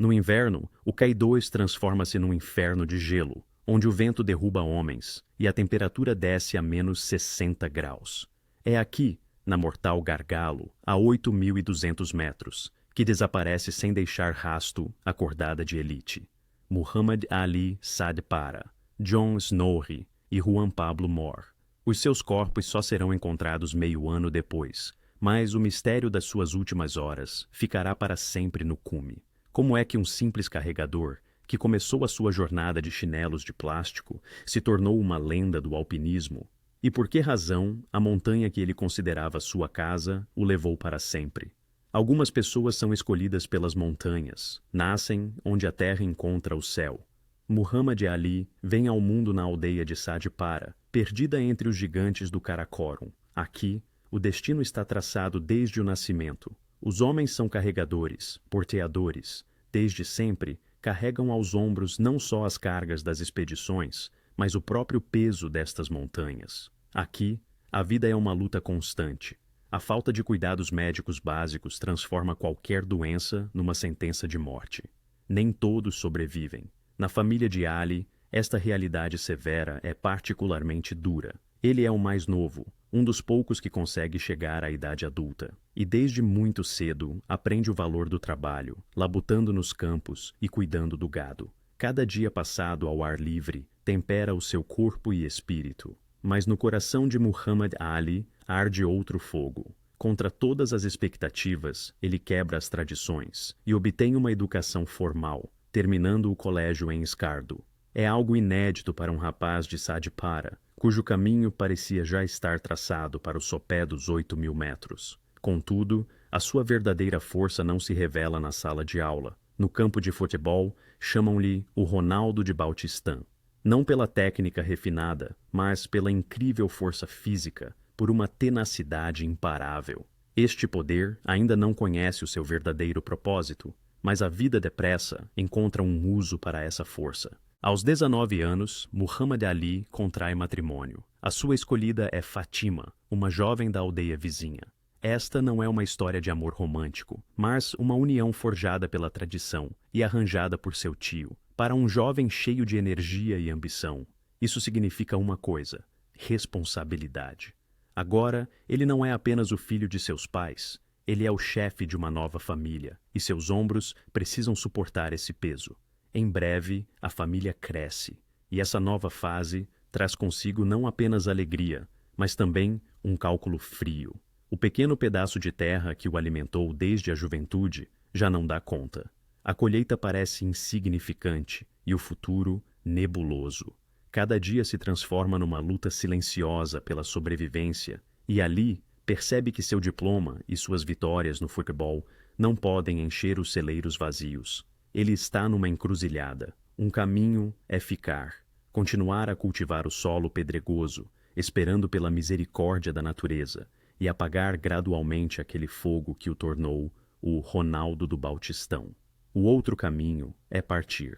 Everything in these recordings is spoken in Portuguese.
No inverno, o K2 transforma-se num inferno de gelo, onde o vento derruba homens e a temperatura desce a menos 60 graus. É aqui, na mortal Gargalo, a 8.200 metros, que desaparece sem deixar rasto a cordada de elite. Muhammad Ali Saad Para, John Snorri e Juan Pablo Moore. Os seus corpos só serão encontrados meio ano depois, mas o mistério das suas últimas horas ficará para sempre no cume. Como é que um simples carregador, que começou a sua jornada de chinelos de plástico, se tornou uma lenda do alpinismo? E por que razão a montanha que ele considerava sua casa o levou para sempre? Algumas pessoas são escolhidas pelas montanhas, nascem onde a terra encontra o céu. Muhammad Ali vem ao mundo na aldeia de Saad Para, perdida entre os gigantes do Karakorum. Aqui, o destino está traçado desde o nascimento. Os homens são carregadores, porteadores. Desde sempre, carregam aos ombros não só as cargas das expedições, mas o próprio peso destas montanhas. Aqui, a vida é uma luta constante. A falta de cuidados médicos básicos transforma qualquer doença numa sentença de morte. Nem todos sobrevivem. Na família de Ali, esta realidade severa é particularmente dura. Ele é o mais novo, um dos poucos que consegue chegar à idade adulta. E desde muito cedo aprende o valor do trabalho, labutando nos campos e cuidando do gado. Cada dia passado ao ar livre tempera o seu corpo e espírito. Mas no coração de Muhammad Ali arde outro fogo. Contra todas as expectativas, ele quebra as tradições e obtém uma educação formal, terminando o colégio em Skardu. É algo inédito para um rapaz de Saad Para, cujo caminho parecia já estar traçado para o sopé dos 8.000 metros. Contudo, a sua verdadeira força não se revela na sala de aula. No campo de futebol, chamam-lhe o Ronaldo de Bautistã. Não pela técnica refinada, mas pela incrível força física, por uma tenacidade imparável. Este poder ainda não conhece o seu verdadeiro propósito, mas a vida depressa encontra um uso para essa força. Aos 19 anos, Muhammad Ali contrai matrimônio. A sua escolhida é Fatima, uma jovem da aldeia vizinha. Esta não é uma história de amor romântico, mas uma união forjada pela tradição e arranjada por seu tio. Para um jovem cheio de energia e ambição, isso significa uma coisa: responsabilidade. Agora, ele não é apenas o filho de seus pais, ele é o chefe de uma nova família, e seus ombros precisam suportar esse peso. Em breve, a família cresce, e essa nova fase traz consigo não apenas alegria, mas também um cálculo frio. O pequeno pedaço de terra que o alimentou desde a juventude já não dá conta. A colheita parece insignificante e o futuro nebuloso. Cada dia se transforma numa luta silenciosa pela sobrevivência, e Ali percebe que seu diploma e suas vitórias no futebol não podem encher os celeiros vazios. Ele está numa encruzilhada. Um caminho é ficar, continuar a cultivar o solo pedregoso, esperando pela misericórdia da natureza, e apagar gradualmente aquele fogo que o tornou o Ronaldo do Bautistão. O outro caminho é partir.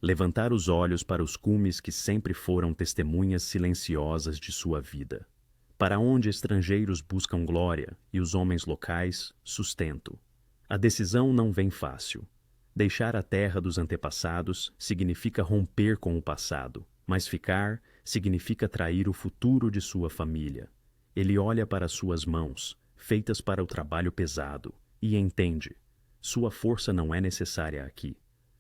Levantar os olhos para os cumes que sempre foram testemunhas silenciosas de sua vida. Para onde estrangeiros buscam glória e os homens locais sustento. A decisão não vem fácil. Deixar a terra dos antepassados significa romper com o passado, mas ficar significa trair o futuro de sua família. Ele olha para suas mãos, feitas para o trabalho pesado, e entende: sua força não é necessária aqui.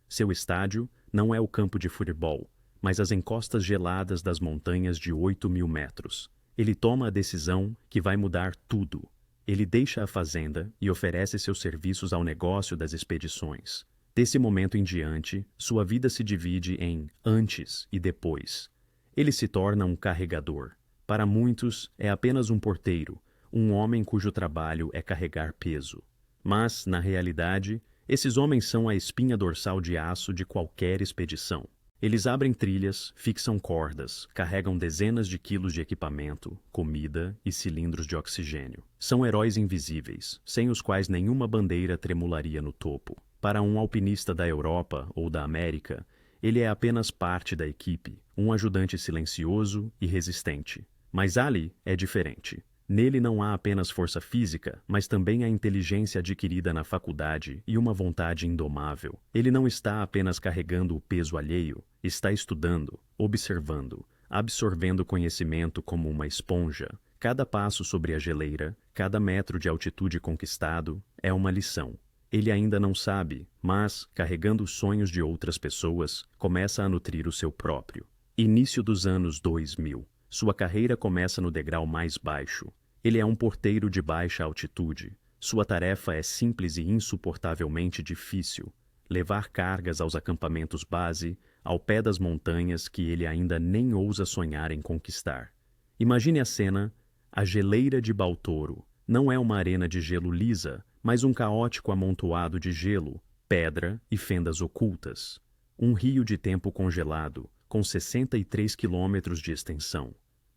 Seu estádio não é o campo de futebol, mas as encostas geladas das montanhas de 8.000 metros. Ele toma a decisão que vai mudar tudo. Ele deixa a fazenda e oferece seus serviços ao negócio das expedições. Desse momento em diante, sua vida se divide em antes e depois. Ele se torna um carregador. Para muitos, é apenas um porteiro, um homem cujo trabalho é carregar peso. Mas, na realidade, esses homens são a espinha dorsal de aço de qualquer expedição. Eles abrem trilhas, fixam cordas, carregam dezenas de quilos de equipamento, comida e cilindros de oxigênio. São heróis invisíveis, sem os quais nenhuma bandeira tremularia no topo. Para um alpinista da Europa ou da América, ele é apenas parte da equipe, um ajudante silencioso e resistente. Mas Ali é diferente. Nele não há apenas força física, mas também a inteligência adquirida na faculdade e uma vontade indomável. Ele não está apenas carregando o peso alheio, está estudando, observando, absorvendo conhecimento como uma esponja. Cada passo sobre a geleira, cada metro de altitude conquistado, é uma lição. Ele ainda não sabe, mas, carregando os sonhos de outras pessoas, começa a nutrir o seu próprio. Início dos anos 2000. Sua carreira começa no degrau mais baixo. Ele é um porteiro de baixa altitude. Sua tarefa é simples e insuportavelmente difícil: levar cargas aos acampamentos base, ao pé das montanhas que ele ainda nem ousa sonhar em conquistar. Imagine a cena: a geleira de Baltoro não é uma arena de gelo lisa, mas um caótico amontoado de gelo, pedra e fendas ocultas. Um rio de tempo congelado, com 63 quilômetros de extensão.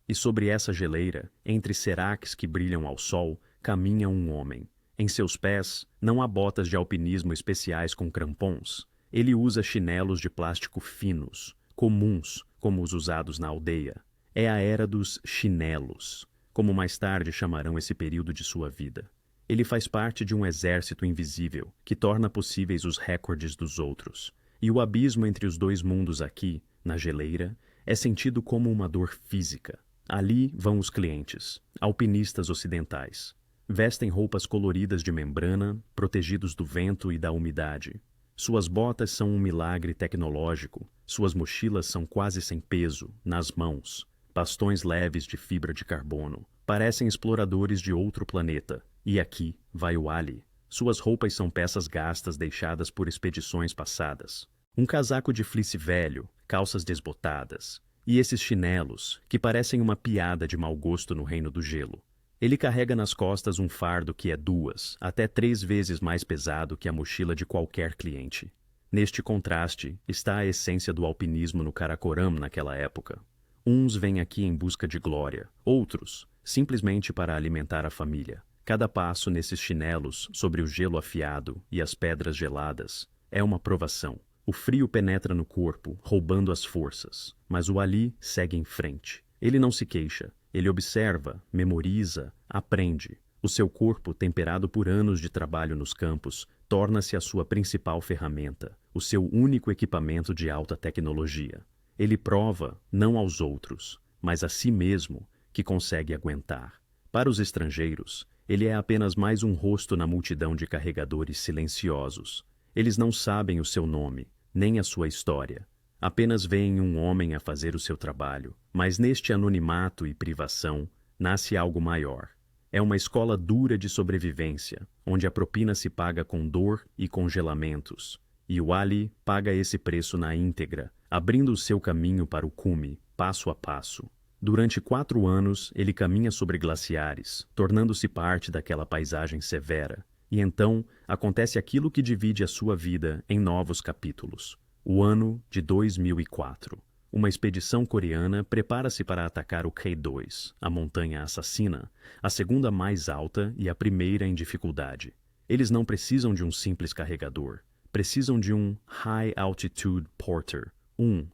E sobre essa geleira, entre seracs que brilham ao sol, caminha um homem. Em seus pés, não há botas de alpinismo especiais com crampons. Ele usa chinelos de plástico finos, comuns, como os usados na aldeia. É a era dos chinelos, como mais tarde chamarão esse período de sua vida. Ele faz parte de um exército invisível, que torna possíveis os recordes dos outros. E o abismo entre os dois mundos aqui, na geleira, é sentido como uma dor física. Ali vão os clientes, alpinistas ocidentais. Vestem roupas coloridas de membrana, protegidos do vento e da umidade. Suas botas são um milagre tecnológico, suas mochilas são quase sem peso, nas mãos. Bastões leves de fibra de carbono. Parecem exploradores de outro planeta. E aqui vai o Ali. Suas roupas são peças gastas deixadas por expedições passadas. Um casaco de fleece velho, calças desbotadas. E esses chinelos, que parecem uma piada de mau gosto no reino do gelo. Ele carrega nas costas um fardo que é 2 até 3 vezes mais pesado que a mochila de qualquer cliente. Neste contraste está a essência do alpinismo no Karakoram naquela época. Uns vêm aqui em busca de glória, outros, simplesmente para alimentar a família. Cada passo nesses chinelos, sobre o gelo afiado e as pedras geladas, é uma provação. O frio penetra no corpo, roubando as forças, mas o Ali segue em frente. Ele não se queixa, ele observa, memoriza, aprende. O seu corpo, temperado por anos de trabalho nos campos, torna-se a sua principal ferramenta, o seu único equipamento de alta tecnologia. Ele prova, não aos outros, mas a si mesmo, que consegue aguentar. Para os estrangeiros, ele é apenas mais um rosto na multidão de carregadores silenciosos. Eles não sabem o seu nome, nem a sua história. Apenas veem um homem a fazer o seu trabalho. Mas neste anonimato e privação, nasce algo maior. É uma escola dura de sobrevivência, onde a propina se paga com dor e congelamentos. E o Ali paga esse preço na íntegra, abrindo o seu caminho para o cume, passo a passo. Durante 4 anos, ele caminha sobre glaciares, tornando-se parte daquela paisagem severa. E então, acontece aquilo que divide a sua vida em novos capítulos. O ano de 2004. Uma expedição coreana prepara-se para atacar o K2, a montanha assassina, a segunda mais alta e a primeira em dificuldade. Eles não precisam de um simples carregador. Precisam de um High Altitude Porter,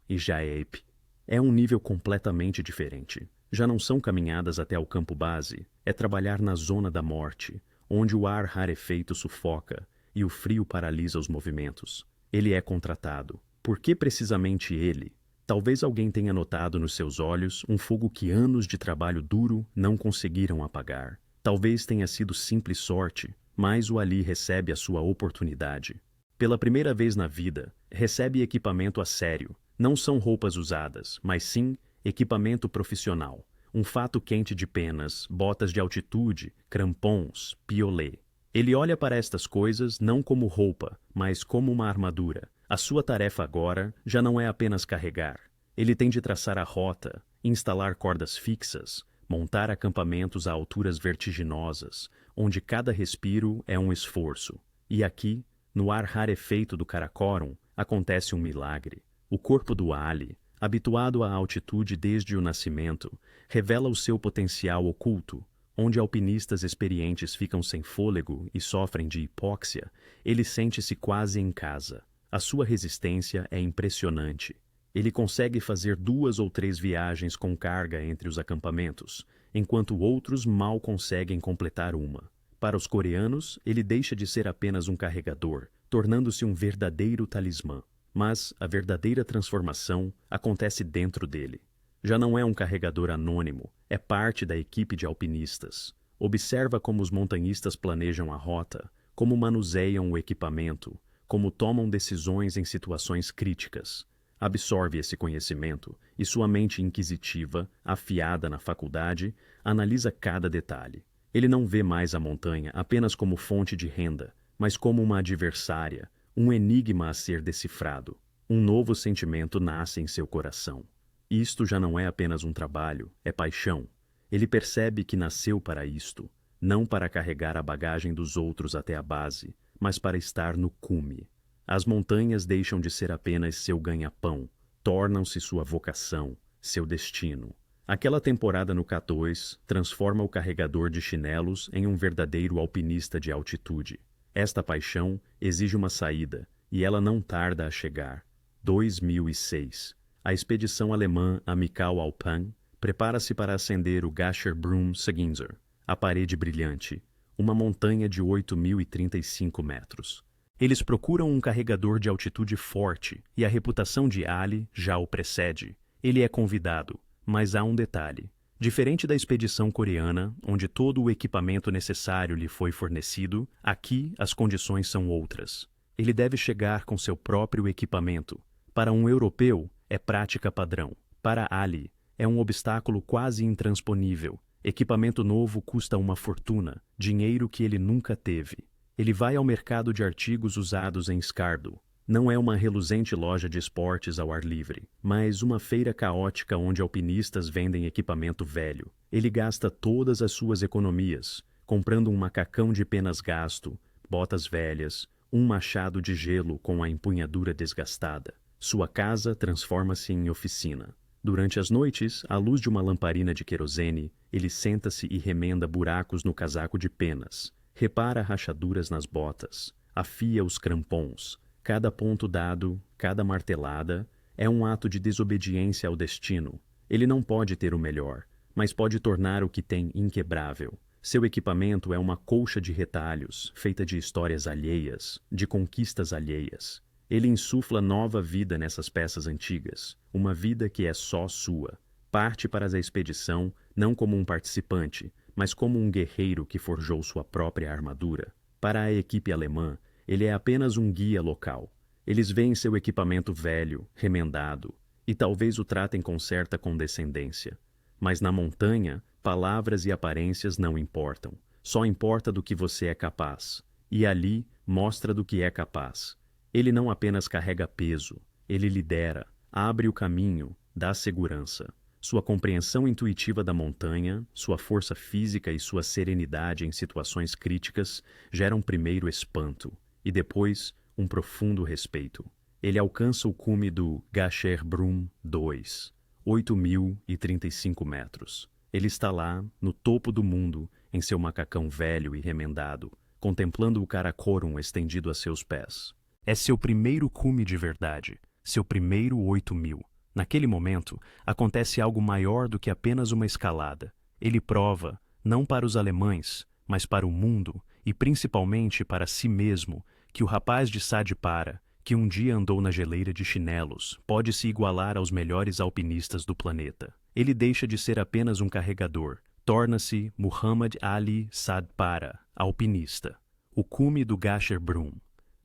e JAP. É um nível completamente diferente. Já não são caminhadas até o campo base, é trabalhar na zona da morte, onde o ar rarefeito sufoca e o frio paralisa os movimentos. Ele é contratado. Por que precisamente ele? Talvez alguém tenha notado nos seus olhos um fogo que anos de trabalho duro não conseguiram apagar. Talvez tenha sido simples sorte, mas o Ali recebe a sua oportunidade. Pela primeira vez na vida, recebe equipamento a sério. Não são roupas usadas, mas sim equipamento profissional. Um fato quente de penas, botas de altitude, crampons, piolé. Ele olha para estas coisas não como roupa, mas como uma armadura. A sua tarefa agora já não é apenas carregar. Ele tem de traçar a rota, instalar cordas fixas, montar acampamentos a alturas vertiginosas, onde cada respiro é um esforço. E aqui, no ar rarefeito do Karakoram, acontece um milagre. O corpo do Ali, habituado à altitude desde o nascimento, revela o seu potencial oculto. Onde alpinistas experientes ficam sem fôlego e sofrem de hipóxia, ele sente-se quase em casa. A sua resistência é impressionante. Ele consegue fazer 2 ou 3 viagens com carga entre os acampamentos, enquanto outros mal conseguem completar uma. Para os coreanos, ele deixa de ser apenas um carregador, tornando-se um verdadeiro talismã. Mas a verdadeira transformação acontece dentro dele. Já não é um carregador anônimo, é parte da equipe de alpinistas. Observa como os montanhistas planejam a rota, como manuseiam o equipamento, como tomam decisões em situações críticas. Absorve esse conhecimento e sua mente inquisitiva, afiada na faculdade, analisa cada detalhe. Ele não vê mais a montanha apenas como fonte de renda, mas como uma adversária, um enigma a ser decifrado. Um novo sentimento nasce em seu coração. Isto já não é apenas um trabalho, é paixão. Ele percebe que nasceu para isto, não para carregar a bagagem dos outros até a base, mas para estar no cume. As montanhas deixam de ser apenas seu ganha-pão, tornam-se sua vocação, seu destino. Aquela temporada no K2 transforma o carregador de chinelos em um verdadeiro alpinista de altitude. Esta paixão exige uma saída, e ela não tarda a chegar. 2006. A expedição alemã Amical Alpin prepara-se para ascender o Gasherbrum Seginzer, a parede brilhante, uma montanha de 8.035 metros. Eles procuram um carregador de altitude forte e a reputação de Ali já o precede. Ele é convidado, mas há um detalhe. Diferente da expedição coreana, onde todo o equipamento necessário lhe foi fornecido, aqui as condições são outras. Ele deve chegar com seu próprio equipamento. Para um europeu, é prática padrão. Para Ali, é um obstáculo quase intransponível. Equipamento novo custa uma fortuna, dinheiro que ele nunca teve. Ele vai ao mercado de artigos usados em Skardu. Não é uma reluzente loja de esportes ao ar livre, mas uma feira caótica onde alpinistas vendem equipamento velho. Ele gasta todas as suas economias, comprando um macacão de penas gasto, botas velhas, um machado de gelo com a empunhadura desgastada. Sua casa transforma-se em oficina. Durante as noites, à luz de uma lamparina de querosene, ele senta-se e remenda buracos no casaco de penas, repara rachaduras nas botas, afia os crampons. Cada ponto dado, cada martelada, é um ato de desobediência ao destino. Ele não pode ter o melhor, mas pode tornar o que tem inquebrável. Seu equipamento é uma colcha de retalhos, feita de histórias alheias, de conquistas alheias. Ele insufla nova vida nessas peças antigas, uma vida que é só sua. Parte para a expedição não como um participante, mas como um guerreiro que forjou sua própria armadura. Para a equipe alemã, ele é apenas um guia local. Eles veem seu equipamento velho, remendado, e talvez o tratem com certa condescendência. Mas na montanha, palavras e aparências não importam. Só importa do que você é capaz. E ali, mostra do que é capaz. Ele não apenas carrega peso, ele lidera, abre o caminho, dá segurança. Sua compreensão intuitiva da montanha, sua força física e sua serenidade em situações críticas geram primeiro espanto e depois um profundo respeito. Ele alcança o cume do Gasherbrum II, 8.035 metros. Ele está lá, no topo do mundo, em seu macacão velho e remendado, contemplando o Karakorum estendido a seus pés. É seu primeiro cume de verdade, seu primeiro 8.000. Naquele momento, acontece algo maior do que apenas uma escalada. Ele prova, não para os alemães, mas para o mundo, e principalmente para si mesmo, que o rapaz de Sadipara, que um dia andou na geleira de chinelos, pode se igualar aos melhores alpinistas do planeta. Ele deixa de ser apenas um carregador, torna-se Muhammad Ali Sadpara, alpinista. O cume do Gasherbrum.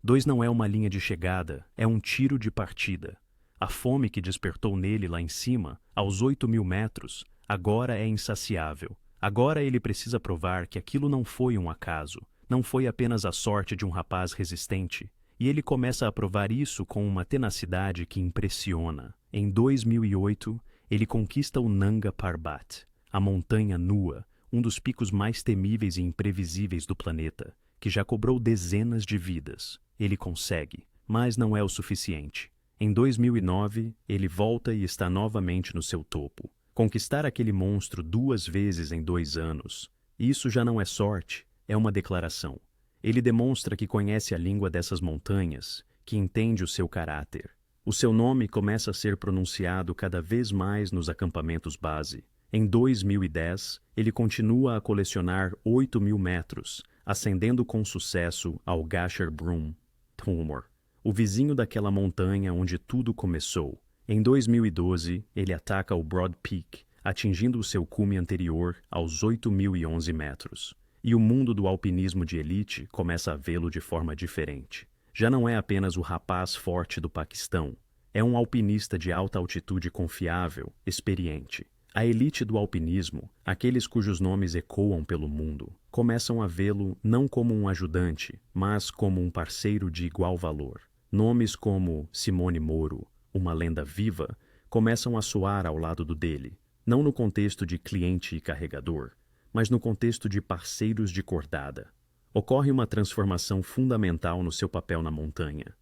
2 não é uma linha de chegada, é um tiro de partida. A fome que despertou nele lá em cima, aos 8.000 metros, agora é insaciável. Agora ele precisa provar que aquilo não foi um acaso, não foi apenas a sorte de um rapaz resistente. E ele começa a provar isso com uma tenacidade que impressiona. Em 2008, ele conquista o Nanga Parbat, a montanha nua, um dos picos mais temíveis e imprevisíveis do planeta, que já cobrou dezenas de vidas. Ele consegue, mas não é o suficiente. Em 2009, ele volta e está novamente no seu topo. Conquistar aquele monstro 2 vezes em 2 anos, isso já não é sorte, é uma declaração. Ele demonstra que conhece a língua dessas montanhas, que entende o seu caráter. O seu nome começa a ser pronunciado cada vez mais nos acampamentos base. Em 2010, ele continua a colecionar 8.000 metros, ascendendo com sucesso ao Gasherbrum Tumor, o vizinho daquela montanha onde tudo começou. Em 2012, ele ataca o Broad Peak, atingindo o seu cume anterior aos 8.011 metros. E o mundo do alpinismo de elite começa a vê-lo de forma diferente. Já não é apenas o rapaz forte do Paquistão, é um alpinista de alta altitude confiável, experiente. A elite do alpinismo, aqueles cujos nomes ecoam pelo mundo, começam a vê-lo não como um ajudante, mas como um parceiro de igual valor. Nomes como Simone Moro, uma lenda viva, começam a soar ao lado do dele, não no contexto de cliente e carregador, mas no contexto de parceiros de cordada. Ocorre uma transformação fundamental no seu papel na montanha.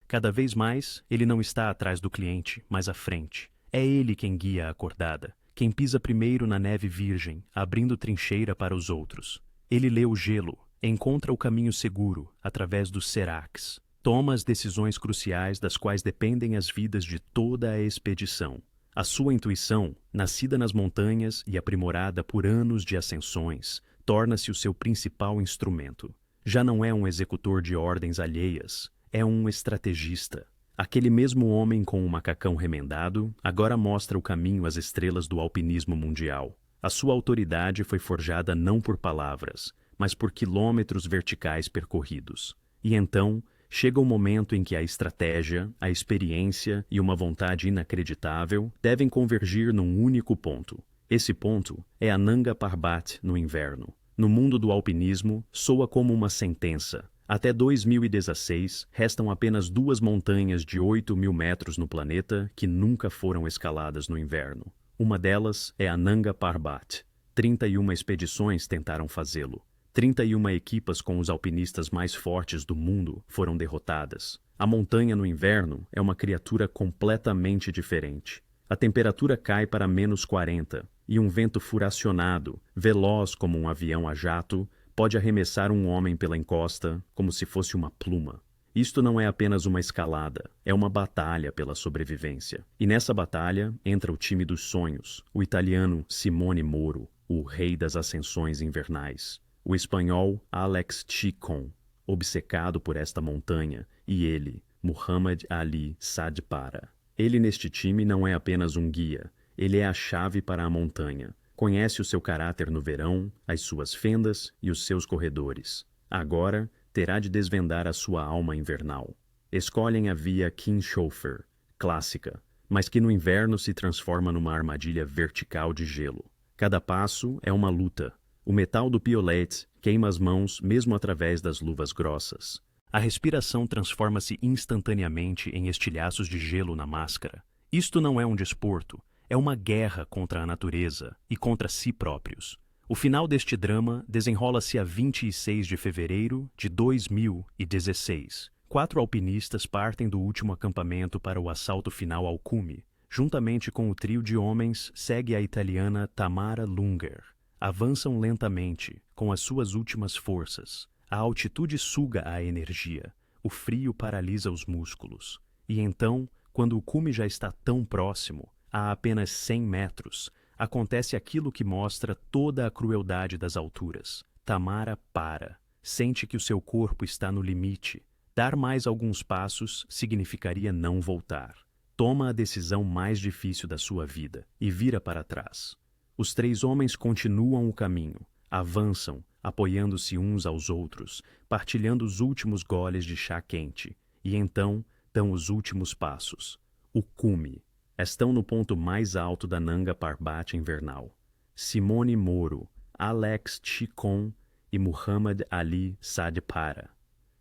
Cada vez mais, ele não está atrás do cliente, mas à frente. É ele quem guia a cordada, quem pisa primeiro na neve virgem, abrindo trincheira para os outros. Ele lê o gelo, encontra o caminho seguro, através dos seracs, toma as decisões cruciais das quais dependem as vidas de toda a expedição. A sua intuição, nascida nas montanhas e aprimorada por anos de ascensões, torna-se o seu principal instrumento. Já não é um executor de ordens alheias, é um estrategista. Aquele mesmo homem com o macacão remendado agora mostra o caminho às estrelas do alpinismo mundial. A sua autoridade foi forjada não por palavras, mas por quilômetros verticais percorridos. E então, chega o momento em que a estratégia, a experiência e uma vontade inacreditável devem convergir num único ponto. Esse ponto é a Nanga Parbat no inverno. No mundo do alpinismo, soa como uma sentença. Até 2016, restam apenas 2 montanhas de 8.000 metros no planeta que nunca foram escaladas no inverno. Uma delas é a Nanga Parbat. 31 expedições tentaram fazê-lo. 31 equipas com os alpinistas mais fortes do mundo foram derrotadas. A montanha no inverno é uma criatura completamente diferente. A temperatura cai para -40 e um vento furacionado, veloz como um avião a jato, pode arremessar um homem pela encosta como se fosse uma pluma. Isto não é apenas uma escalada, é uma batalha pela sobrevivência. E nessa batalha entra o time dos sonhos, o italiano Simone Moro, o rei das ascensões invernais. O espanhol Alex Chicon, obcecado por esta montanha, e ele, Muhammad Ali Sadpara. Ele neste time não é apenas um guia, ele é a chave para a montanha. Conhece o seu caráter no verão, as suas fendas e os seus corredores. Agora, terá de desvendar a sua alma invernal. Escolhem a via Kingschoffer, clássica, mas que no inverno se transforma numa armadilha vertical de gelo. Cada passo é uma luta. O metal do piolet queima as mãos mesmo através das luvas grossas. A respiração transforma-se instantaneamente em estilhaços de gelo na máscara. Isto não é um desporto, é uma guerra contra a natureza e contra si próprios. O final deste drama desenrola-se a 26 de fevereiro de 2016. 4 alpinistas partem do último acampamento para o assalto final ao cume. Juntamente com o trio de homens, segue a italiana Tamara Lunger. Avançam lentamente, com as suas últimas forças. A altitude suga a energia, o frio paralisa os músculos. E então, quando o cume já está tão próximo, a apenas 100 metros, acontece aquilo que mostra toda a crueldade das alturas. Tamara para, sente que o seu corpo está no limite. Dar mais alguns passos significaria não voltar. Toma a decisão mais difícil da sua vida e vira para trás. Os 3 homens continuam o caminho, avançam, apoiando-se uns aos outros, partilhando os últimos goles de chá quente, e então dão os últimos passos. O cume. Estão no ponto mais alto da Nanga Parbat invernal. Simone Moro, Alex Chicon e Muhammad Ali Sadpara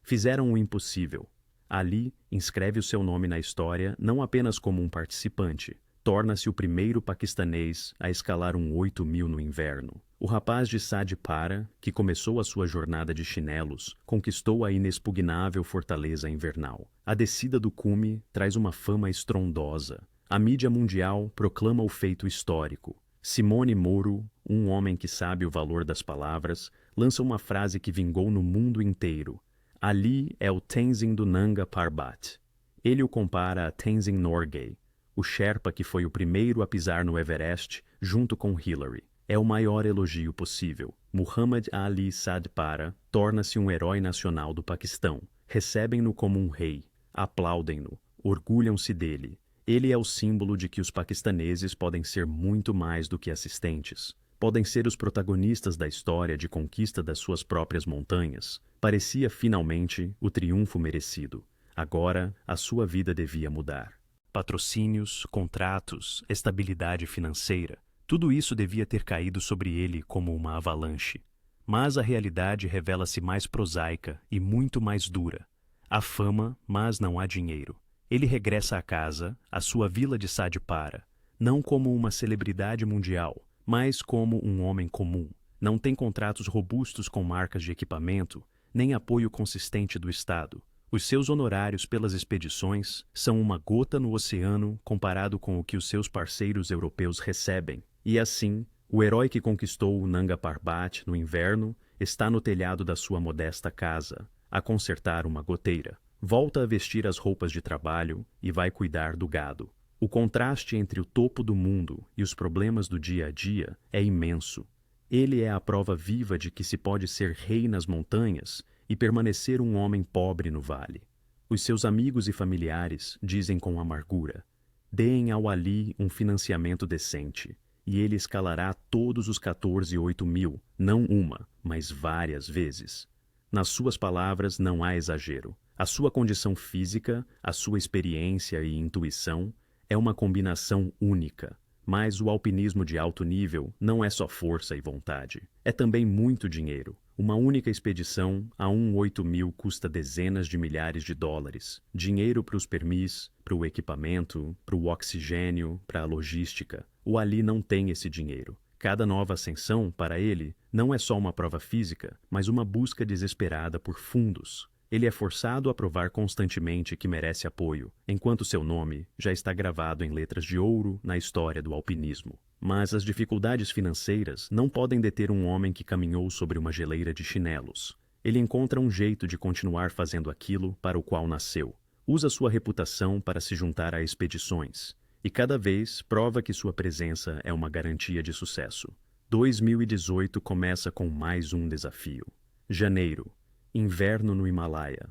fizeram o impossível. Ali inscreve o seu nome na história não apenas como um participante, torna-se o primeiro paquistanês a escalar um 8.000 no inverno. O rapaz de Sadpara, que começou a sua jornada de chinelos, conquistou a inexpugnável fortaleza invernal. A descida do cume traz uma fama estrondosa. A mídia mundial proclama o feito histórico. Simone Moro, um homem que sabe o valor das palavras, lança uma frase que vingou no mundo inteiro. Ali é o Tenzin do Nanga Parbat. Ele o compara a Tenzin Norgay, o Sherpa que foi o primeiro a pisar no Everest, junto com Hillary. É o maior elogio possível. Muhammad Ali Sadpara torna-se um herói nacional do Paquistão. Recebem-no como um rei, aplaudem-no, orgulham-se dele. Ele é o símbolo de que os paquistaneses podem ser muito mais do que assistentes. Podem ser os protagonistas da história de conquista das suas próprias montanhas. Parecia finalmente o triunfo merecido. Agora, a sua vida devia mudar. Patrocínios, contratos, estabilidade financeira. Tudo isso devia ter caído sobre ele como uma avalanche. Mas a realidade revela-se mais prosaica e muito mais dura. Há fama, mas não há dinheiro. Ele regressa a casa, à sua vila de Sadpara, não como uma celebridade mundial, mas como um homem comum. Não tem contratos robustos com marcas de equipamento, nem apoio consistente do Estado. Os seus honorários pelas expedições são uma gota no oceano comparado com o que os seus parceiros europeus recebem. E assim, o herói que conquistou o Nanga Parbat no inverno está no telhado da sua modesta casa, a consertar uma goteira. Volta a vestir as roupas de trabalho e vai cuidar do gado. O contraste entre o topo do mundo e os problemas do dia a dia é imenso. Ele é a prova viva de que se pode ser rei nas montanhas e permanecer um homem pobre no vale. Os seus amigos e familiares dizem com amargura: deem ao Ali um financiamento decente, e ele escalará todos os 14.800, não uma, mas várias vezes. Nas suas palavras não há exagero. A sua condição física, a sua experiência e intuição é uma combinação única. Mas o alpinismo de alto nível não é só força e vontade. É também muito dinheiro. Uma única expedição a 1.800 custa dezenas de milhares de dólares. Dinheiro para os permis, para o equipamento, para o oxigênio, para a logística. O Ali não tem esse dinheiro. Cada nova ascensão, para ele, não é só uma prova física, mas uma busca desesperada por fundos. Ele é forçado a provar constantemente que merece apoio, enquanto seu nome já está gravado em letras de ouro na história do alpinismo. Mas as dificuldades financeiras não podem deter um homem que caminhou sobre uma geleira de chinelos. Ele encontra um jeito de continuar fazendo aquilo para o qual nasceu. Usa sua reputação para se juntar a expedições. E cada vez prova que sua presença é uma garantia de sucesso. 2018 começa com mais um desafio. Janeiro. Inverno no Himalaia.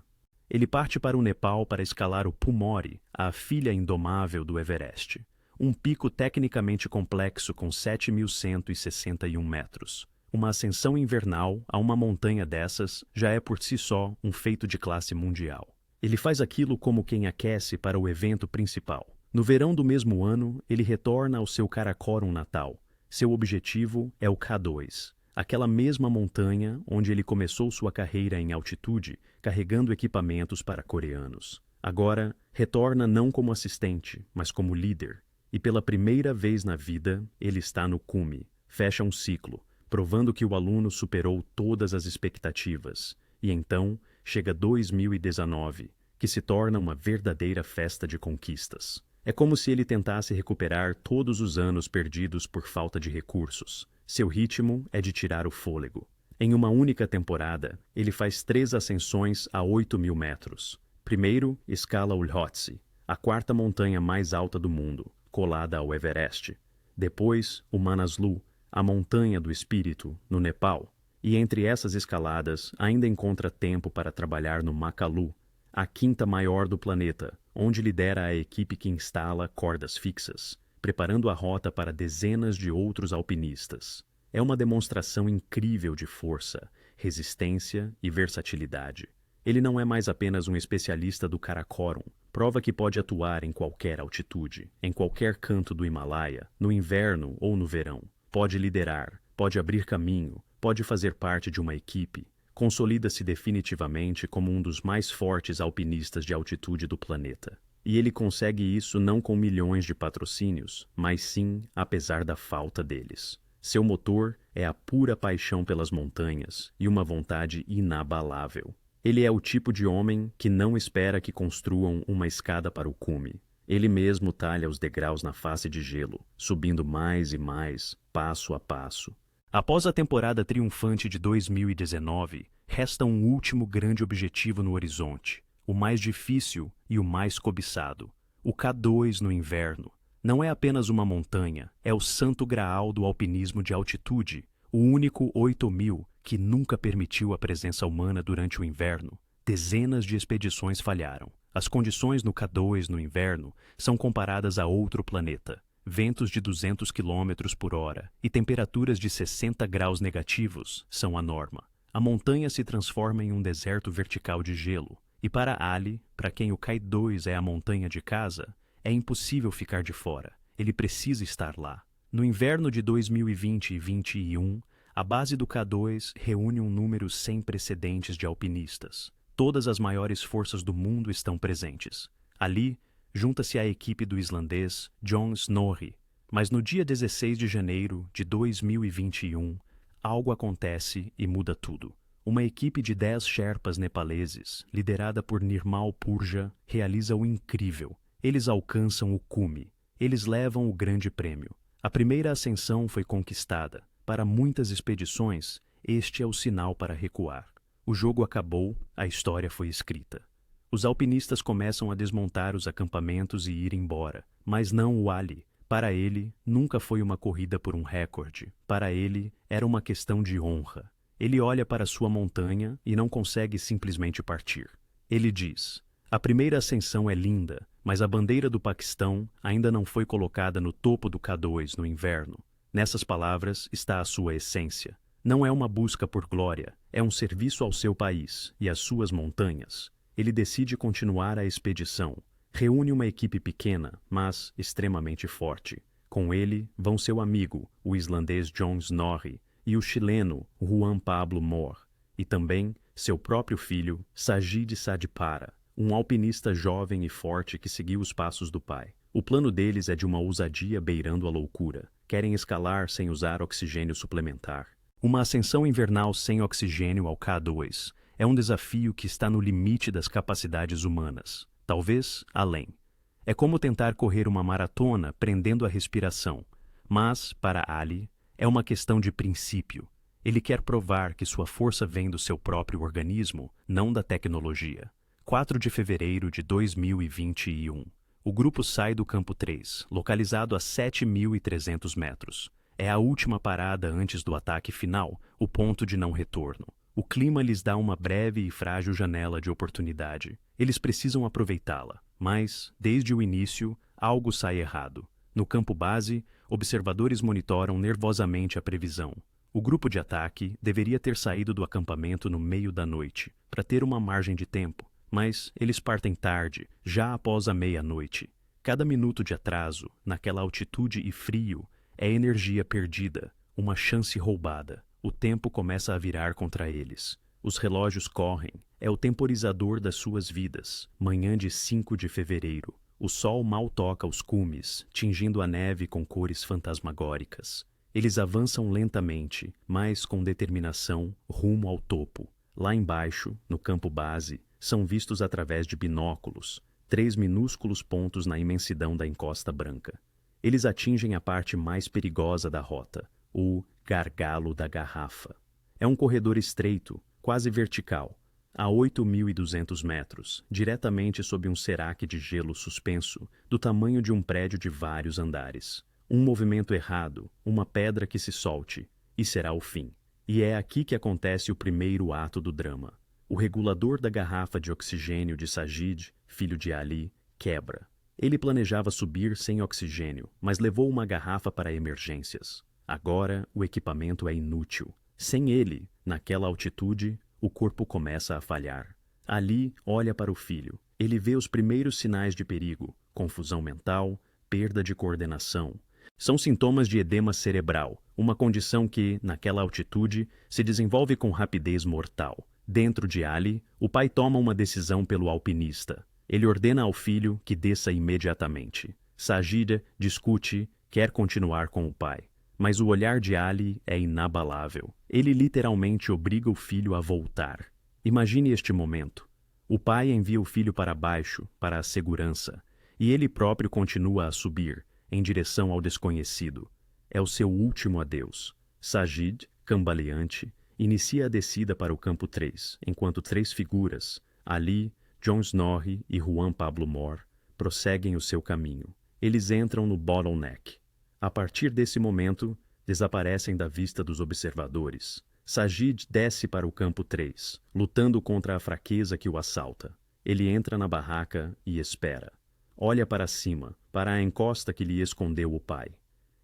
Ele parte para o Nepal para escalar o Pumori, a filha indomável do Everest. Um pico tecnicamente complexo com 7.161 metros. Uma ascensão invernal a uma montanha dessas já é por si só um feito de classe mundial. Ele faz aquilo como quem aquece para o evento principal. No verão do mesmo ano, ele retorna ao seu Karakorum natal. Seu objetivo é o K2. Aquela mesma montanha onde ele começou sua carreira em altitude, carregando equipamentos para coreanos. Agora, retorna não como assistente, mas como líder. E pela primeira vez na vida, ele está no cume. Fecha um ciclo, provando que o aluno superou todas as expectativas. E então, chega 2019, que se torna uma verdadeira festa de conquistas. É como se ele tentasse recuperar todos os anos perdidos por falta de recursos. Seu ritmo é de tirar o fôlego. Em uma única temporada, ele faz 3 ascensões a 8.000 metros. Primeiro, escala o Lhotse, a 4ª montanha mais alta do mundo, colada ao Everest. Depois, o Manaslu, a montanha do espírito, no Nepal. E entre essas escaladas, ainda encontra tempo para trabalhar no Makalu, a 5ª maior do planeta, onde lidera a equipe que instala cordas fixas, preparando a rota para dezenas de outros alpinistas. É uma demonstração incrível de força, resistência e versatilidade. Ele não é mais apenas um especialista do Karakorum, prova que pode atuar em qualquer altitude, em qualquer canto do Himalaia, no inverno ou no verão. Pode liderar, pode abrir caminho, pode fazer parte de uma equipe. Consolida-se definitivamente como um dos mais fortes alpinistas de altitude do planeta. E ele consegue isso não com milhões de patrocínios, mas sim apesar da falta deles. Seu motor é a pura paixão pelas montanhas e uma vontade inabalável. Ele é o tipo de homem que não espera que construam uma escada para o cume. Ele mesmo talha os degraus na face de gelo, subindo mais e mais, passo a passo. Após a temporada triunfante de 2019, resta um último grande objetivo no horizonte. O mais difícil e o mais cobiçado, O K2 no inverno não é apenas uma montanha, é o santo graal do alpinismo de altitude, o único 8.000 que nunca permitiu a presença humana durante o inverno. Dezenas de expedições falharam. As condições no K2 no inverno são comparadas a outro planeta. Ventos de 200 km por hora e temperaturas de 60 graus negativos são a norma. A montanha se transforma em um deserto vertical de gelo. E para Ali, para quem o K2 é a montanha de casa, é impossível ficar de fora. Ele precisa estar lá. No inverno de 2020 e 2021, a base do K2 reúne um número sem precedentes de alpinistas. Todas as maiores forças do mundo estão presentes. Ali, junta-se a equipe do islandês Jon Snorri. Mas no dia 16 de janeiro de 2021, algo acontece e muda tudo. Uma equipe de 10 Sherpas nepaleses, liderada por Nirmal Purja, realiza o incrível. Eles alcançam o cume. Eles levam o grande prêmio. A primeira ascensão foi conquistada. Para muitas expedições, este é o sinal para recuar. O jogo acabou, a história foi escrita. Os alpinistas começam a desmontar os acampamentos e ir embora. Mas não o Ali. Para ele, nunca foi uma corrida por um recorde. Para ele, era uma questão de honra. Ele olha para sua montanha e não consegue simplesmente partir. Ele diz: a primeira ascensão é linda, mas a bandeira do Paquistão ainda não foi colocada no topo do K2 no inverno. Nessas palavras está a sua essência. Não é uma busca por glória, é um serviço ao seu país e às suas montanhas. Ele decide continuar a expedição. Reúne uma equipe pequena, mas extremamente forte. Com ele vão seu amigo, o islandês Jon Snorri, e o chileno Juan Pablo Mor, e também seu próprio filho, Sajid Sadipara, um alpinista jovem e forte que seguiu os passos do pai. O plano deles é de uma ousadia beirando a loucura. Querem escalar sem usar oxigênio suplementar. Uma ascensão invernal sem oxigênio ao K2 é um desafio que está no limite das capacidades humanas, talvez além. É como tentar correr uma maratona prendendo a respiração, mas, para Ali, é uma questão de princípio. Ele quer provar que sua força vem do seu próprio organismo, não da tecnologia. 4 de fevereiro de 2021. O grupo sai do Campo 3, localizado a 7.300 metros. É a última parada antes do ataque final, o ponto de não retorno. O clima lhes dá uma breve e frágil janela de oportunidade. Eles precisam aproveitá-la, mas, desde o início, algo sai errado. No campo base, observadores monitoram nervosamente a previsão. O grupo de ataque deveria ter saído do acampamento no meio da noite, para ter uma margem de tempo, mas eles partem tarde, já após a meia-noite. Cada minuto de atraso, naquela altitude e frio, é energia perdida, uma chance roubada. O tempo começa a virar contra eles. Os relógios correm. É o temporizador das suas vidas. Manhã de 5 de fevereiro. O sol mal toca os cumes, tingindo a neve com cores fantasmagóricas. Eles avançam lentamente, mas com determinação, rumo ao topo. Lá embaixo, no campo base, são vistos através de binóculos, 3 minúsculos pontos na imensidão da encosta branca. Eles atingem a parte mais perigosa da rota, o Gargalo da Garrafa. É um corredor estreito, quase vertical, a 8.200 metros, diretamente sob um ceraque de gelo suspenso, do tamanho de um prédio de vários andares. Um movimento errado, uma pedra que se solte, e será o fim. E é aqui que acontece o primeiro ato do drama. O regulador da garrafa de oxigênio de Sajid, filho de Ali, quebra. Ele planejava subir sem oxigênio, mas levou uma garrafa para emergências. Agora, o equipamento é inútil. Sem ele, naquela altitude, o corpo começa a falhar. Ali olha para o filho. Ele vê os primeiros sinais de perigo: confusão mental, perda de coordenação. São sintomas de edema cerebral, uma condição que, naquela altitude, se desenvolve com rapidez mortal. Dentro de Ali, o pai toma uma decisão pelo alpinista. Ele ordena ao filho que desça imediatamente. Sajid discute, quer continuar com o pai. Mas o olhar de Ali é inabalável. Ele literalmente obriga o filho a voltar. Imagine este momento. O pai envia o filho para baixo, para a segurança, e ele próprio continua a subir, em direção ao desconhecido. É o seu último adeus. Sajid, cambaleante, inicia a descida para o campo 3, enquanto 3 figuras, Ali, Jon Snorri e Juan Pablo Mor, prosseguem o seu caminho. Eles entram no bottleneck. A partir desse momento, desaparecem da vista dos observadores. Sajid desce para o campo 3, lutando contra a fraqueza que o assalta. Ele entra na barraca e espera. Olha para cima, para a encosta que lhe escondeu o pai.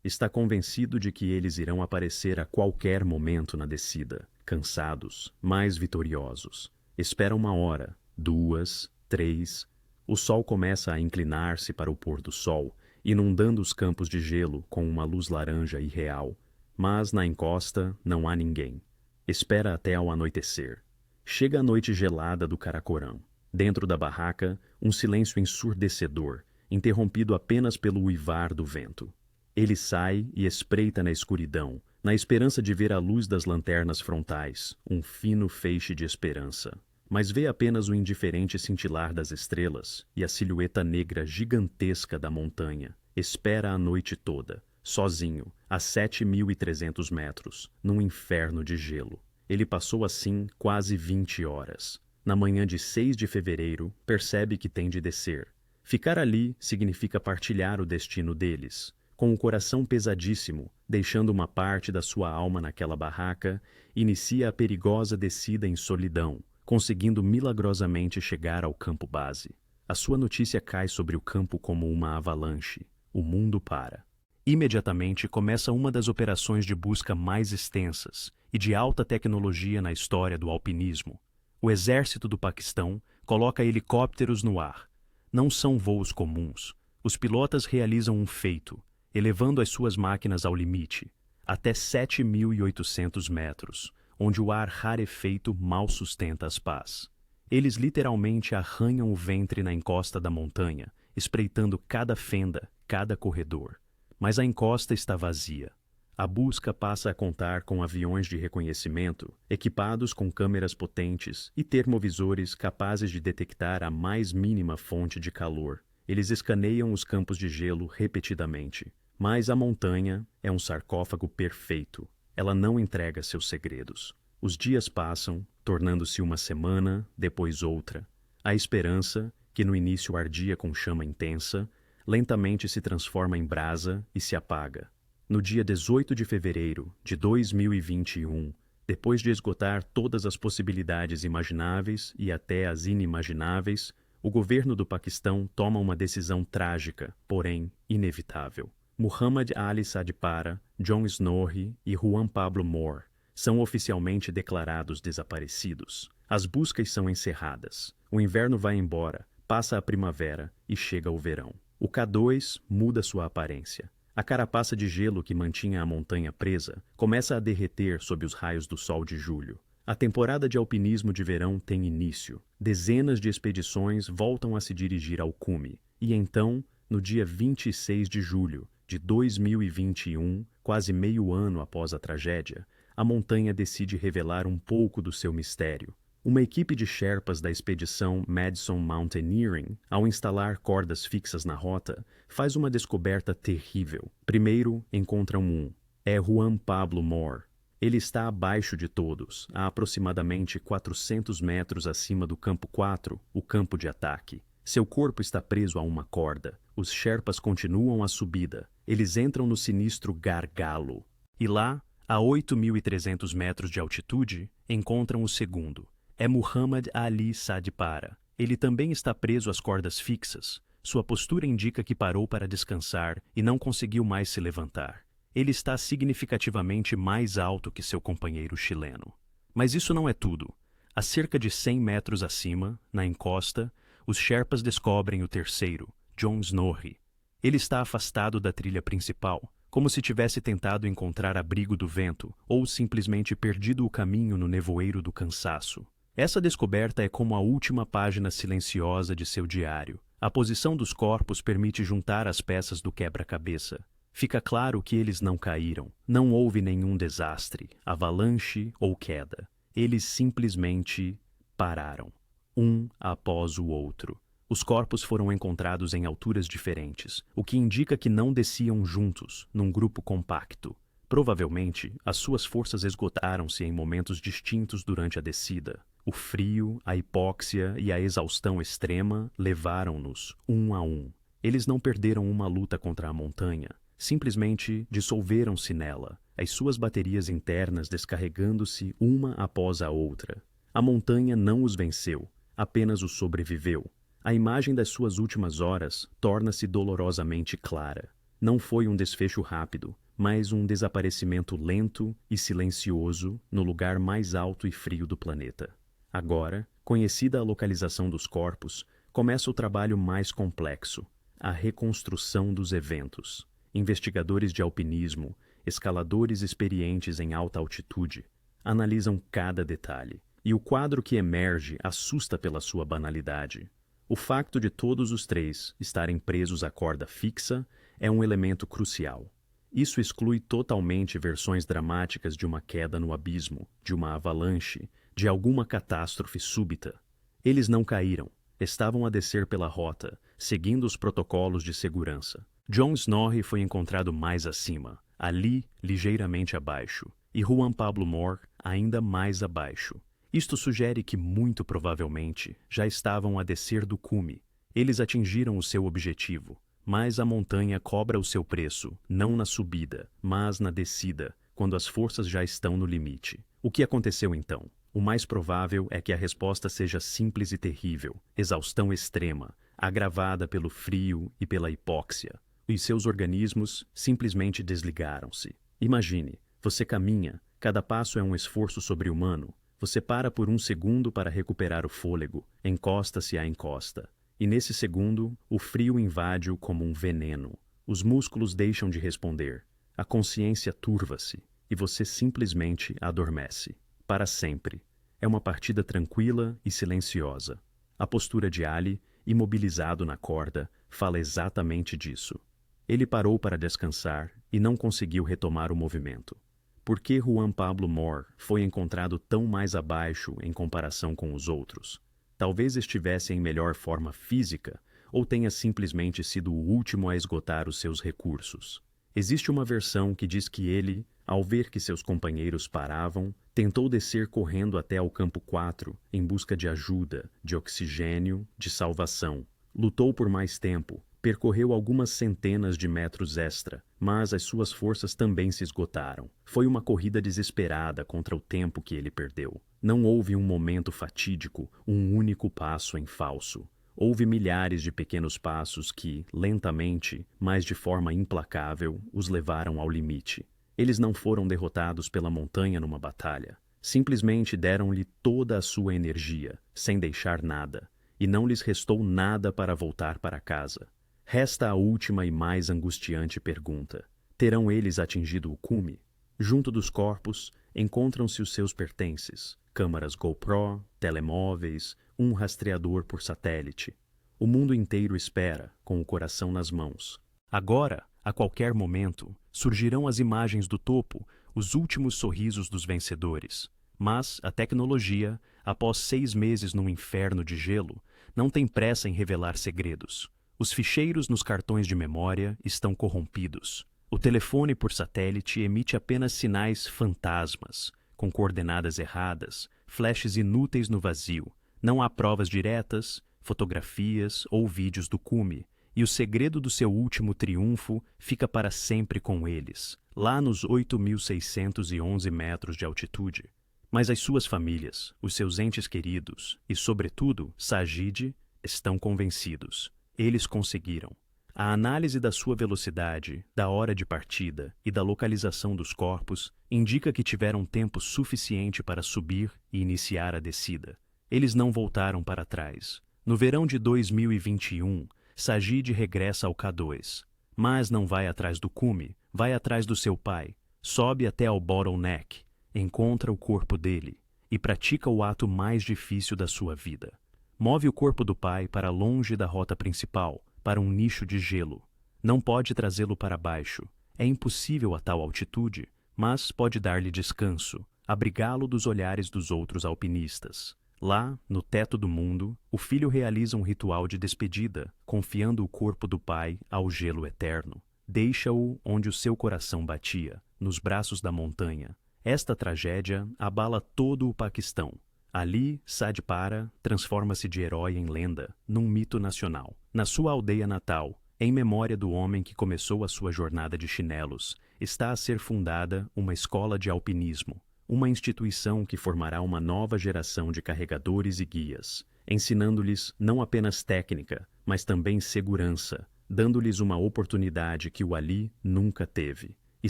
Está convencido de que eles irão aparecer a qualquer momento na descida, cansados, mas vitoriosos. Espera 1 hora, 2, 3. O sol começa a inclinar-se para o pôr do sol, inundando os campos de gelo com uma luz laranja irreal. Mas na encosta não há ninguém. Espera até ao anoitecer. Chega a noite gelada do Karakoram. Dentro da barraca, um silêncio ensurdecedor, interrompido apenas pelo uivar do vento. Ele sai e espreita na escuridão, na esperança de ver a luz das lanternas frontais, um fino feixe de esperança. Mas vê apenas o indiferente cintilar das estrelas e a silhueta negra gigantesca da montanha. Espera a noite toda, sozinho, a 7.300 metros, num inferno de gelo. Ele passou assim quase 20 horas. Na manhã de 6 de fevereiro, percebe que tem de descer. Ficar ali significa partilhar o destino deles. Com o coração pesadíssimo, deixando uma parte da sua alma naquela barraca, inicia a perigosa descida em solidão, conseguindo milagrosamente chegar ao campo base. A sua notícia cai sobre o campo como uma avalanche. O mundo para. Imediatamente começa uma das operações de busca mais extensas e de alta tecnologia na história do alpinismo. O exército do Paquistão coloca helicópteros no ar. Não são voos comuns. Os pilotas realizam um feito, elevando as suas máquinas ao limite, até 7.800 metros, onde o ar rarefeito mal sustenta as pás. Eles literalmente arranham o ventre na encosta da montanha, espreitando cada fenda, cada corredor. Mas a encosta está vazia. A busca passa a contar com aviões de reconhecimento, equipados com câmeras potentes e termovisores capazes de detectar a mais mínima fonte de calor. Eles escaneiam os campos de gelo repetidamente. Mas a montanha é um sarcófago perfeito. Ela não entrega seus segredos. Os dias passam, tornando-se uma semana, depois outra. A esperança, que no início ardia com chama intensa, lentamente se transforma em brasa e se apaga. No dia 18 de fevereiro de 2021, depois de esgotar todas as possibilidades imagináveis e até as inimagináveis, o governo do Paquistão toma uma decisão trágica, porém inevitável. Muhammad Ali Sadipara, John Snorri e Juan Pablo Moore são oficialmente declarados desaparecidos. As buscas são encerradas. O inverno vai embora, passa a primavera e chega o verão. O K2 muda sua aparência. A carapaça de gelo que mantinha a montanha presa começa a derreter sob os raios do sol de julho. A temporada de alpinismo de verão tem início. Dezenas de expedições voltam a se dirigir ao cume. E então, no dia 26 de julho de 2021, quase meio ano após a tragédia, a montanha decide revelar um pouco do seu mistério. Uma equipe de Sherpas da expedição Madison Mountaineering, ao instalar cordas fixas na rota, faz uma descoberta terrível. Primeiro, encontram um. É Juan Pablo Moore. Ele está abaixo de todos, a aproximadamente 400 metros acima do campo 4, o campo de ataque. Seu corpo está preso a uma corda. Os Sherpas continuam a subida. Eles entram no sinistro gargalo. E lá, a 8.300 metros de altitude, encontram o segundo. É Muhammad Ali Sadipara. Ele também está preso às cordas fixas. Sua postura indica que parou para descansar e não conseguiu mais se levantar. Ele está significativamente mais alto que seu companheiro chileno. Mas isso não é tudo. A cerca de 100 metros acima, na encosta, os Sherpas descobrem o terceiro, John Snorri. Ele está afastado da trilha principal, como se tivesse tentado encontrar abrigo do vento ou simplesmente perdido o caminho no nevoeiro do cansaço. Essa descoberta é como a última página silenciosa de seu diário. A posição dos corpos permite juntar as peças do quebra-cabeça. Fica claro que eles não caíram. Não houve nenhum desastre, avalanche ou queda. Eles simplesmente pararam, um após o outro. Os corpos foram encontrados em alturas diferentes, o que indica que não desciam juntos, num grupo compacto. Provavelmente, as suas forças esgotaram-se em momentos distintos durante a descida. O frio, a hipóxia e a exaustão extrema levaram-nos um a um. Eles não perderam uma luta contra a montanha, simplesmente dissolveram-se nela, as suas baterias internas descarregando-se uma após a outra. A montanha não os venceu, apenas os sobreviveu. A imagem das suas últimas horas torna-se dolorosamente clara. Não foi um desfecho rápido, mas um desaparecimento lento e silencioso no lugar mais alto e frio do planeta. Agora, conhecida a localização dos corpos, começa o trabalho mais complexo, a reconstrução dos eventos. Investigadores de alpinismo, escaladores experientes em alta altitude, analisam cada detalhe, e o quadro que emerge assusta pela sua banalidade. O facto de todos os três estarem presos à corda fixa é um elemento crucial. Isso exclui totalmente versões dramáticas de uma queda no abismo, de uma avalanche, de alguma catástrofe súbita. Eles não caíram, estavam a descer pela rota, seguindo os protocolos de segurança. John Snorri foi encontrado mais acima, ali ligeiramente abaixo, e Juan Pablo Moore ainda mais abaixo. Isto sugere que, muito provavelmente, já estavam a descer do cume. Eles atingiram o seu objetivo, mas a montanha cobra o seu preço, não na subida, mas na descida, quando as forças já estão no limite. O que aconteceu então? O mais provável é que a resposta seja simples e terrível: exaustão extrema, agravada pelo frio e pela hipóxia. E seus organismos simplesmente desligaram-se. Imagine, você caminha, cada passo é um esforço sobre-humano. Você para por um segundo para recuperar o fôlego, encosta-se à encosta. E nesse segundo, o frio invade-o como um veneno. Os músculos deixam de responder. A consciência turva-se e você simplesmente adormece. Para sempre. É uma partida tranquila e silenciosa. A postura de Ali, imobilizado na corda, fala exatamente disso. Ele parou para descansar e não conseguiu retomar o movimento. Por que Juan Pablo Moore foi encontrado tão mais abaixo em comparação com os outros? Talvez estivesse em melhor forma física ou tenha simplesmente sido o último a esgotar os seus recursos. Existe uma versão que diz que ele, ao ver que seus companheiros paravam, tentou descer correndo até ao campo 4 em busca de ajuda, de oxigênio, de salvação. Lutou por mais tempo, percorreu algumas centenas de metros extra, mas as suas forças também se esgotaram. Foi uma corrida desesperada contra o tempo que ele perdeu. Não houve um momento fatídico, um único passo em falso. Houve milhares de pequenos passos que, lentamente, mas de forma implacável, os levaram ao limite. Eles não foram derrotados pela montanha numa batalha. Simplesmente deram-lhe toda a sua energia, sem deixar nada, e não lhes restou nada para voltar para casa. Resta a última e mais angustiante pergunta: terão eles atingido o cume? Junto dos corpos, encontram-se os seus pertences: câmaras GoPro, telemóveis, um rastreador por satélite. O mundo inteiro espera, com o coração nas mãos. Agora, a qualquer momento, surgirão as imagens do topo, os últimos sorrisos dos vencedores. Mas a tecnologia, após 6 meses num inferno de gelo, não tem pressa em revelar segredos. Os ficheiros nos cartões de memória estão corrompidos. O telefone por satélite emite apenas sinais fantasmas, com coordenadas erradas, flashes inúteis no vazio. Não há provas diretas, fotografias ou vídeos do cume, e o segredo do seu último triunfo fica para sempre com eles, lá nos 8.611 metros de altitude. Mas as suas famílias, os seus entes queridos e, sobretudo, Sajid, estão convencidos. Eles conseguiram. A análise da sua velocidade, da hora de partida e da localização dos corpos indica que tiveram tempo suficiente para subir e iniciar a descida. Eles não voltaram para trás. No verão de 2021, Sajid regressa ao K2. Mas não vai atrás do cume, vai atrás do seu pai. Sobe até ao bottleneck, encontra o corpo dele e pratica o ato mais difícil da sua vida. Move o corpo do pai para longe da rota principal, para um nicho de gelo. Não pode trazê-lo para baixo. É impossível a tal altitude, mas pode dar-lhe descanso, abrigá-lo dos olhares dos outros alpinistas. Lá, no teto do mundo, o filho realiza um ritual de despedida, confiando o corpo do pai ao gelo eterno. Deixa-o onde o seu coração batia, nos braços da montanha. Esta tragédia abala todo o Paquistão. Ali, Sadpara transforma-se de herói em lenda, num mito nacional. Na sua aldeia natal, em memória do homem que começou a sua jornada de chinelos, está a ser fundada uma escola de alpinismo, uma instituição que formará uma nova geração de carregadores e guias, ensinando-lhes não apenas técnica, mas também segurança, dando-lhes uma oportunidade que o Ali nunca teve. E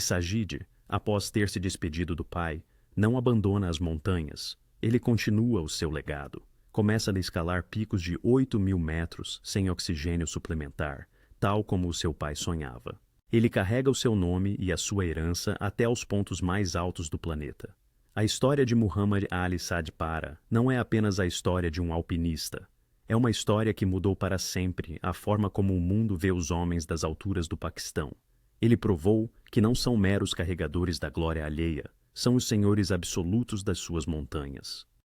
Sajid, após ter se despedido do pai, não abandona as montanhas. Ele continua o seu legado. Começa a escalar picos de 8.000 metros sem oxigênio suplementar, tal como o seu pai sonhava. Ele carrega o seu nome e a sua herança até aos pontos mais altos do planeta. A história de Muhammad Ali Sadpara não é apenas a história de um alpinista. É uma história que mudou para sempre a forma como o mundo vê os homens das alturas do Paquistão. Ele provou que não são meros carregadores da glória alheia, são os senhores absolutos das suas montanhas.